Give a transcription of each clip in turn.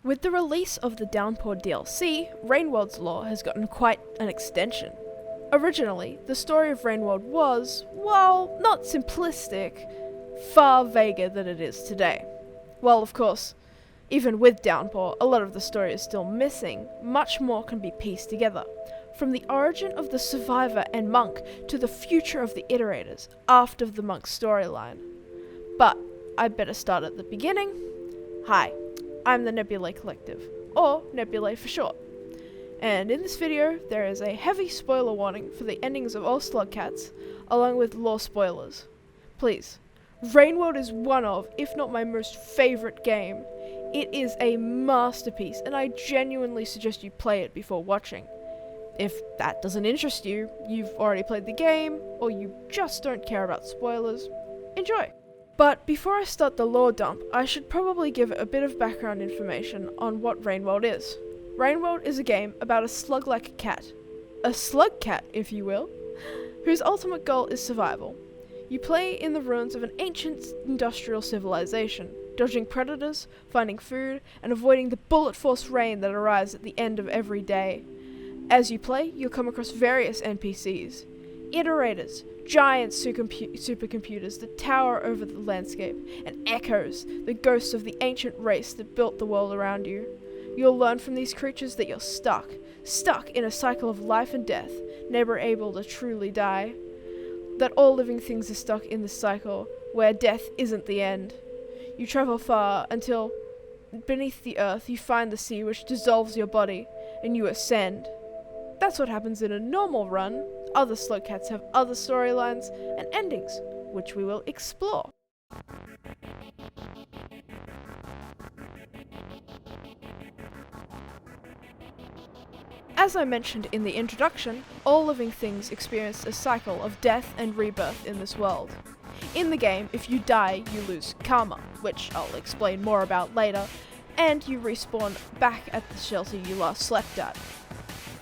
With the release of the Downpour DLC, Rain World's lore has gotten quite an extension. Originally, the story of Rain World was, well, not simplistic, far vaguer than it is today. While of course, even with Downpour, a lot of the story is still missing, much more can be pieced together. From the origin of the Survivor and Monk to the future of the Iterators after the Monk storyline. But I'd better start at the beginning. Hi, I'm the Nebulae Collective, or Nebulae for short. And in this video, there is a heavy spoiler warning for the endings of all Slugcats, along with lore spoilers. Please, Rain World is one of, if not my most favourite game. It is a masterpiece, and I genuinely suggest you play it before watching. If that doesn't interest you, you've already played the game, or you just don't care about spoilers, enjoy! But before I start the lore dump, I should probably give a bit of background information on what Rain World is. Rain World is a game about a slug-like cat. A slug cat, if you will, whose ultimate goal is survival. You play in the ruins of an ancient industrial civilization, dodging predators, finding food, and avoiding the bullet-force rain that arrives at the end of every day. As you play, you'll come across various NPCs, Iterators, giant supercomputers that tower over the landscape, and echoes, the ghosts of the ancient race that built the world around you. You'll learn from these creatures that you're stuck in a cycle of life and death, never able to truly die. That all living things are stuck in this cycle, where death isn't the end. You travel far until, beneath the earth, you find the sea which dissolves your body, and you ascend. That's what happens in a normal run. Other Slugcats have other storylines and endings, which we will explore. As I mentioned in the introduction, all living things experience a cycle of death and rebirth in this world. In the game, if you die, you lose karma, which I'll explain more about later, and you respawn back at the shelter you last slept at.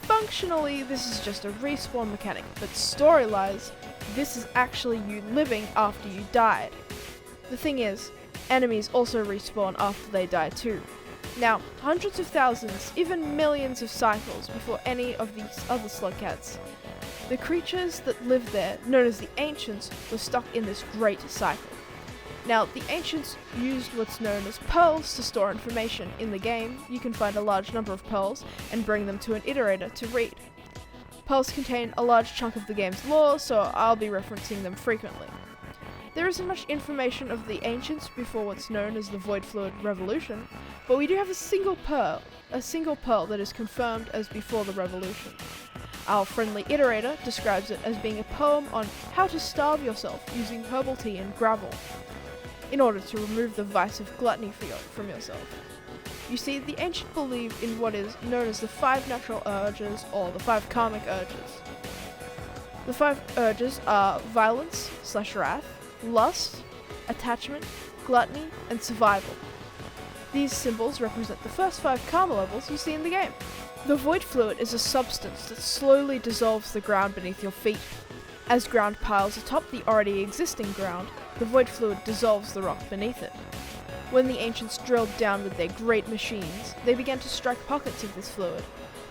Functionally, this is just a respawn mechanic, but story-wise, this is actually you living after you died. The thing is, enemies also respawn after they die too. Now, hundreds of thousands, even millions of cycles before any of these other Slugcats, the creatures that lived there, known as the Ancients, were stuck in this great cycle. Now, the Ancients used what's known as pearls to store information. In the game, you can find a large number of pearls and bring them to an Iterator to read. Pearls contain a large chunk of the game's lore, so I'll be referencing them frequently. There isn't much information of the Ancients before what's known as the Void Fluid Revolution, but we do have a single pearl that is confirmed as before the Revolution. Our friendly Iterator describes it as being a poem on how to starve yourself using herbal tea and gravel, in order to remove the vice of gluttony from yourself. You see, the Ancient believed in what is known as the 5 natural urges, or the 5 karmic urges. The 5 urges are violence/wrath, lust, attachment, gluttony, and survival. These symbols represent the first 5 karma levels you see in the game. The void fluid is a substance that slowly dissolves the ground beneath your feet. As ground piles atop the already existing ground, the void fluid dissolves the rock beneath it. When the Ancients drilled down with their great machines, they began to strike pockets of this fluid.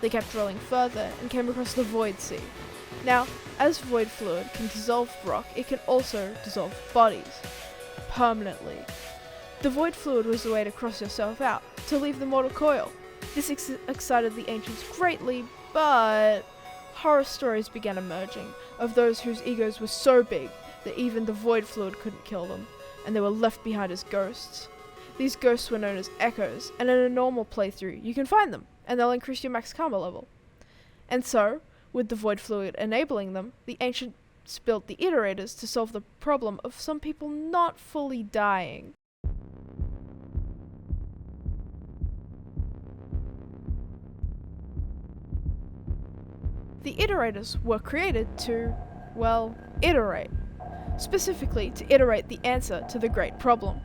They kept drilling further and came across the Void Sea. Now, as void fluid can dissolve rock, it can also dissolve bodies. Permanently. The void fluid was the way to cross yourself out, to leave the mortal coil. This excited the Ancients greatly, but horror stories began emerging of those whose egos were so big that even the void fluid couldn't kill them, and they were left behind as ghosts. These ghosts were known as echoes, and in a normal playthrough you can find them, and they'll increase your max karma level. And so, with the void fluid enabling them, the Ancients built the Iterators to solve the problem of some people not fully dying. The Iterators were created to, well, iterate. Specifically to iterate the answer to the great problem.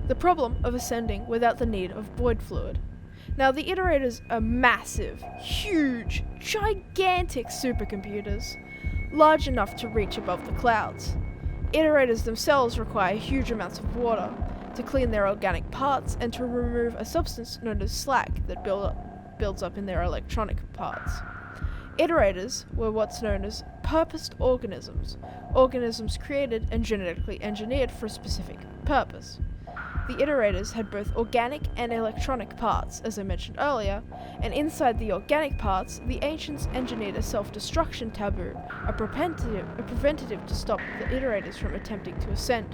The problem of ascending without the need of void fluid. Now, the Iterators are massive, huge, gigantic supercomputers, large enough to reach above the clouds. Iterators themselves require huge amounts of water to clean their organic parts and to remove a substance known as slag that builds up in their electronic parts. Iterators were what's known as purposed organisms, organisms created and genetically engineered for a specific purpose. The iterators had both organic and electronic parts, as I mentioned earlier, and inside the organic parts, the ancients engineered a self-destruction taboo, a preventative to stop the iterators from attempting to ascend.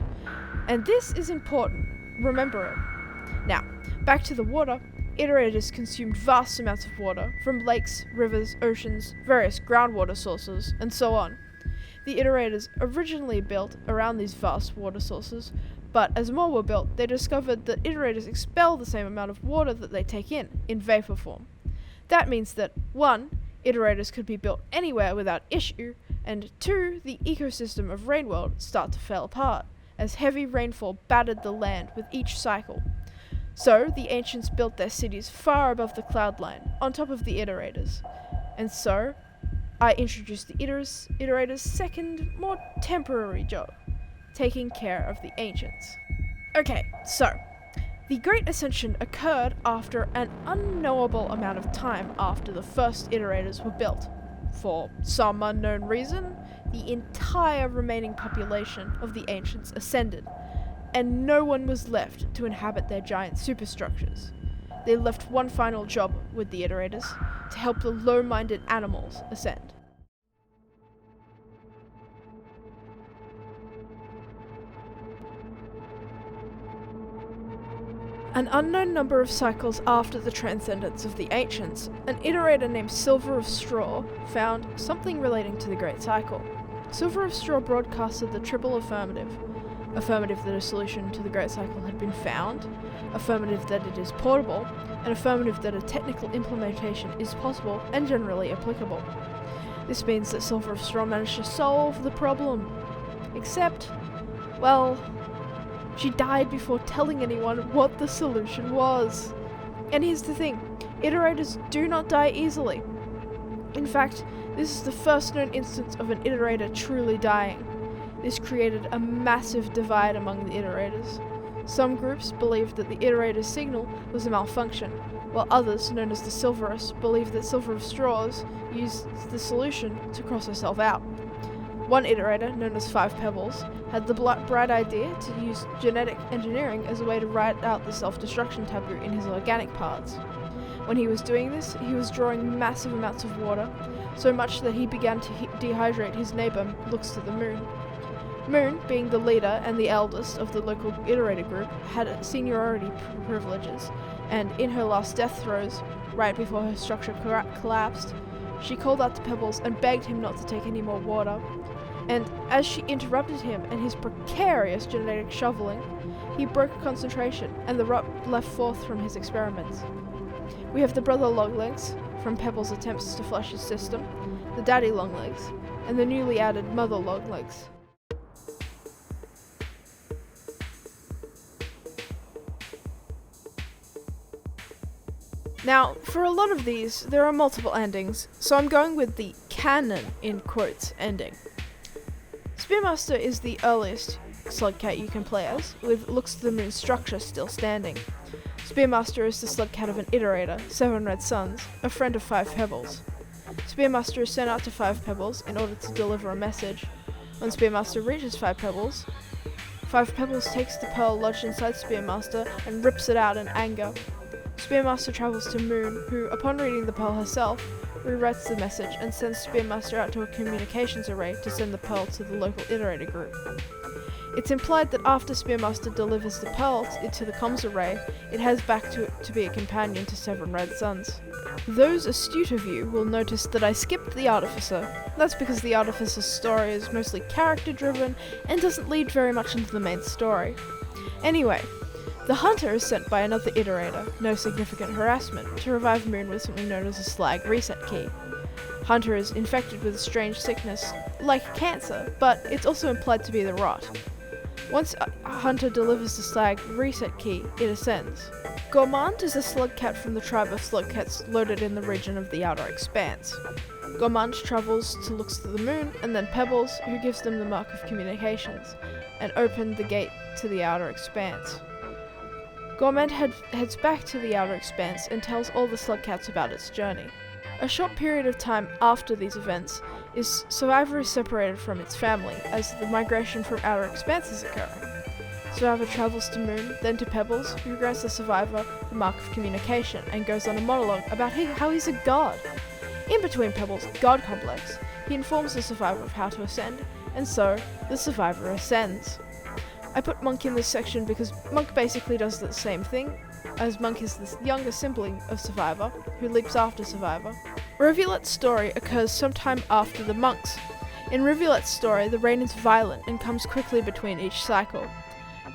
And this is important, remember it. Now, back to the water. Iterators consumed vast amounts of water from lakes, rivers, oceans, various groundwater sources, and so on. The iterators originally built around these vast water sources, but as more were built, they discovered that iterators expel the same amount of water that they take in vapor form. That means that 1. Iterators could be built anywhere without issue, and 2. The ecosystem of Rain World started to fall apart, as heavy rainfall battered the land with each cycle. So, the ancients built their cities far above the cloud line, on top of the iterators. And so, I introduced the iterators' second, more temporary job, taking care of the ancients. Okay, so, the Great Ascension occurred after an unknowable amount of time after the first iterators were built. For some unknown reason, the entire remaining population of the ancients ascended, and no one was left to inhabit their giant superstructures. They left one final job with the iterators, to help the low-minded animals ascend. An unknown number of cycles after the transcendence of the ancients, an iterator named Silver of Straw found something relating to the Great Cycle. Silver of Straw broadcasted the triple affirmative. Affirmative that a solution to the Great Cycle had been found, affirmative that it is portable, and affirmative that a technical implementation is possible and generally applicable. This means that Silver of Straw managed to solve the problem. Except, well, she died before telling anyone what the solution was. And here's the thing, iterators do not die easily. In fact, this is the first known instance of an iterator truly dying. This created a massive divide among the iterators. Some groups believed that the iterator's signal was a malfunction, while others, known as the Silverists, believed that Silver of Straws used the solution to cross herself out. One iterator, known as Five Pebbles, had the bright idea to use genetic engineering as a way to write out the self-destruction taboo in his organic parts. When he was doing this, he was drawing massive amounts of water, so much that he began to dehydrate his neighbor, Looks to the Moon. Moon, being the leader and the eldest of the local iterator group, had seniority privileges, and in her last death throes, right before her structure collapsed, she called out to Pebbles and begged him not to take any more water. And as she interrupted him and his precarious genetic shoveling, he broke concentration and the rot left forth from his experiments. We have the brother Longlegs, from Pebbles' attempts to flush his system, the daddy Longlegs, and the newly added mother Longlegs. Now, for a lot of these, there are multiple endings, so I'm going with the canon, in quotes, ending. Spearmaster is the earliest Slugcat you can play as, with Looks to the Moon structure still standing. Spearmaster is the Slugcat of an iterator, Seven Red Suns, a friend of Five Pebbles. Spearmaster is sent out to Five Pebbles in order to deliver a message. When Spearmaster reaches Five Pebbles takes the pearl lodged inside Spearmaster and rips it out in anger. Spearmaster travels to Moon, who, upon reading the pearl herself, rewrites the message and sends Spearmaster out to a communications array to send the pearl to the local iterator group. It's implied that after Spearmaster delivers the pearl to the comms array, it heads back to be a companion to Seven Red Suns. Those astute of you will notice that I skipped the Artificer. That's because the Artificer's story is mostly character-driven and doesn't lead very much into the main story. Anyway, the Hunter is sent by another iterator, No Significant Harassment, to revive Moon with something known as a slag reset key. Hunter is infected with a strange sickness, like cancer, but it's also implied to be the rot. Once Hunter delivers the slag reset key, it ascends. Gourmand is a slugcat from the tribe of slugcats located in the region of the Outer Expanse. Gourmand travels to Looks to the Moon, and then Pebbles, who gives them the Mark of Communications, and open the gate to the Outer Expanse. Gourmand heads back to the outer expanse and tells all the slugcats about its journey. A short period of time after these events, Survivor is separated from its family as the migration from outer expanse is occurring. Survivor travels to Moon, then to Pebbles, who grants the Survivor the Mark of Communication and goes on a monologue about how he's a god. In between Pebbles' god complex, he informs the Survivor of how to ascend, and so the Survivor ascends. I put Monk in this section because Monk basically does the same thing, as Monk is the younger sibling of Survivor, who leaps after Survivor. Rivulet's story occurs sometime after the Monks. In Rivulet's story, the rain is violent and comes quickly between each cycle.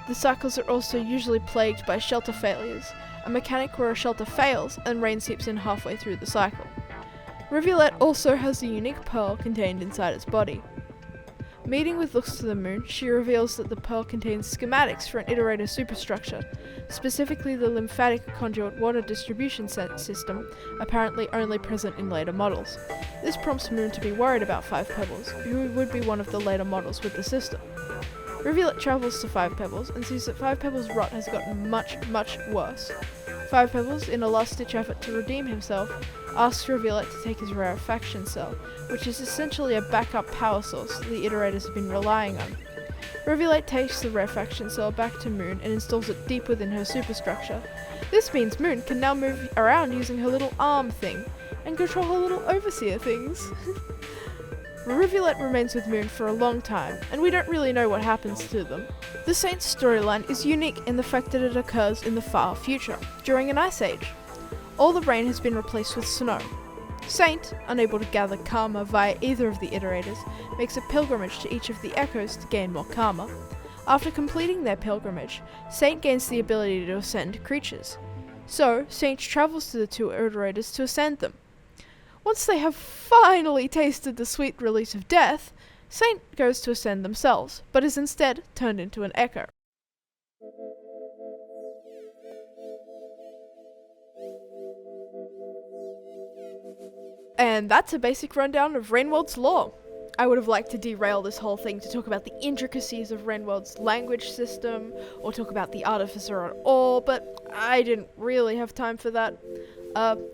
The cycles are also usually plagued by shelter failures, a mechanic where a shelter fails and rain seeps in halfway through the cycle. Rivulet also has a unique pearl contained inside its body. Meeting with Looks to the Moon, she reveals that the pearl contains schematics for an iterator superstructure, specifically the lymphatic conduit water distribution system, apparently only present in later models. This prompts Moon to be worried about Five Pebbles, who would be one of the later models with the system. Rivulet travels to Five Pebbles and sees that Five Pebbles' rot has gotten much, much worse. Five Pebbles, in a last-ditch effort to redeem himself, asks Rivulet to take his rarefaction cell, which is essentially a backup power source the iterators have been relying on. Rivulet takes the rarefaction cell back to Moon and installs it deep within her superstructure. This means Moon can now move around using her little arm thing, and control her little overseer things. Rivulet remains with Moon for a long time, and we don't really know what happens to them. The Saint's storyline is unique in the fact that it occurs in the far future, during an ice age. All the rain has been replaced with snow. Saint, unable to gather karma via either of the iterators, makes a pilgrimage to each of the echoes to gain more karma. After completing their pilgrimage, Saint gains the ability to ascend creatures. So, Saint travels to the two iterators to ascend them. Once they have finally tasted the sweet release of death, Saint goes to ascend themselves, but is instead turned into an echo. And that's a basic rundown of Rain World's lore. I would have liked to derail this whole thing to talk about the intricacies of Rain World's language system, or talk about the Artificer at all, but I didn't really have time for that.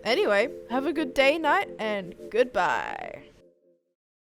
Anyway, have a good day, night, and goodbye.